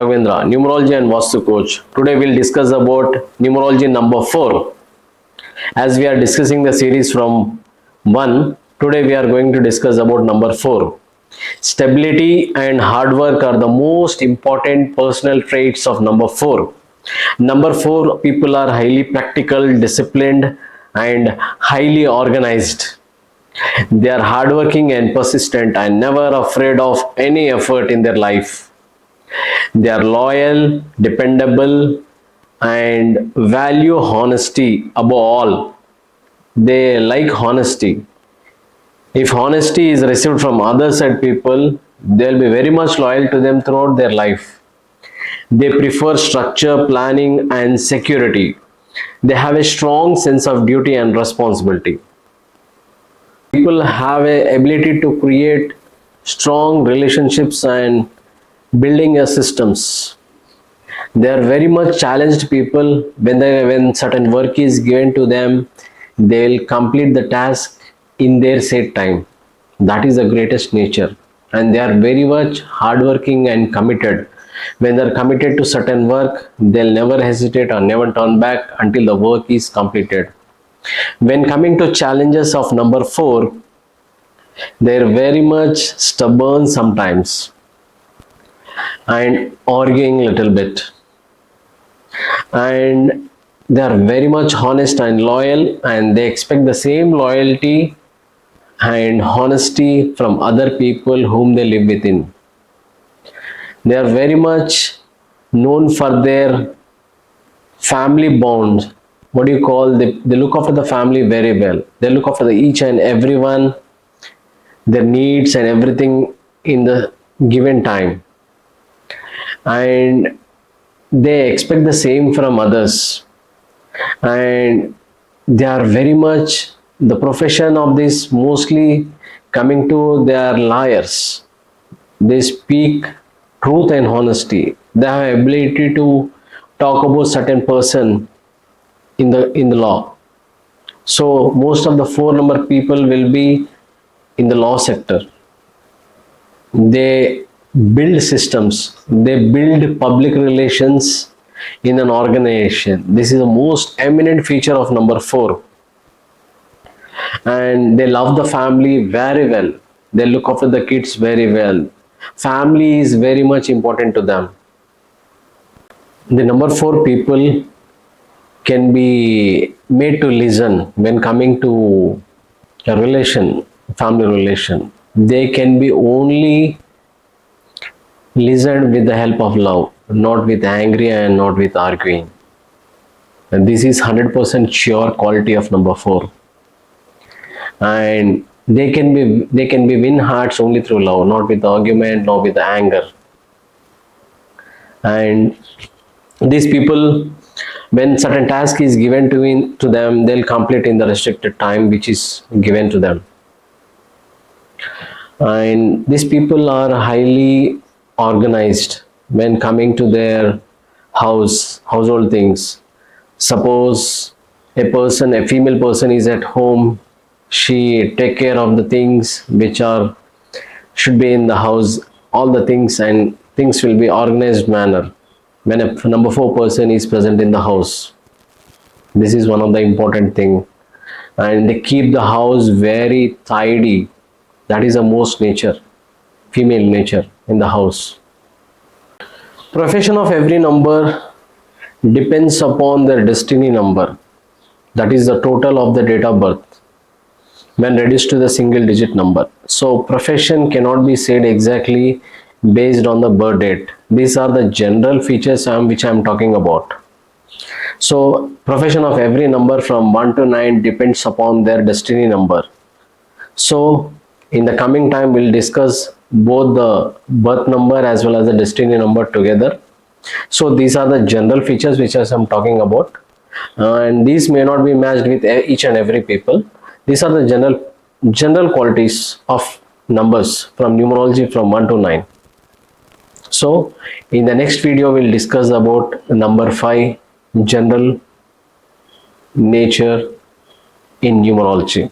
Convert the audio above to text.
Ravindra, Numerology and Vastu Coach. Today we'll discuss about numerology number 4. As we are discussing the series from 1, today we are going to discuss about number 4. Stability and hard work are the most important personal traits of number 4. Number 4 people are highly practical, disciplined and highly organized. They are hardworking and persistent and never afraid of any effort in their life. They are loyal, dependable, and value honesty above all. They like honesty. If honesty is received from other side people, they'll be very much loyal to them throughout their life. They prefer structure, planning, and security. They have a strong sense of duty and responsibility. People have a ability to create strong relationships and building a systems. They are very much challenged people. When certain work is given to them, they'll complete the task in their set time. That is the greatest nature, and they are very much hardworking and committed. When they are committed to certain work, they'll never hesitate or never turn back until the work is completed. When coming to challenges of number 4, they're very much stubborn sometimes and arguing a little bit, and they are very much honest and loyal, and they expect the same loyalty and honesty from other people whom they live within. They are very much known for their family bonds. What do you call, they look after the family very well. They look after each and everyone, their needs and everything in the given time, and they expect the same from others. And they are very much, the profession of this mostly coming to, they are liars. They speak truth and honesty. They have ability to talk about certain person in the law. So most of the 4 number people will be in the law sector. They build systems, they build public relations in an organization. This is the most eminent feature of number 4. And they love the family very well. They look after the kids very well. Family is very much important to them. The number 4 people can be made to listen when coming to a relation, family relation. They can be only listened with the help of love, not with angry and not with arguing. And this is 100% sure quality of number 4. And they can be win hearts only through love, not with argument, not with anger. And these people, when certain task is given to them, they'll complete in the restricted time which is given to them. And these people are highly organized when coming to their household things. Suppose a female person is at home, she take care of the things which should be in the house, all the things, and things will be organized manner when a number 4 person is present in the house. This is one of the important thing, and they keep the house very tidy. That is the most nature, female nature in the house. Profession of every number depends upon their destiny number. That is the total of the date of birth when reduced to the single digit number. So profession cannot be said exactly based on the birth date. These are the general features which I am talking about. So profession of every number from 1 to 9 depends upon their destiny number. So in the coming time we'll discuss both the birth number as well as the destiny number together. So these are the general features which I'm talking about, and these may not be matched with each and every people. These are the general qualities of numbers from numerology from 1 to 9. So in the next video we'll discuss about number 5, general nature in numerology.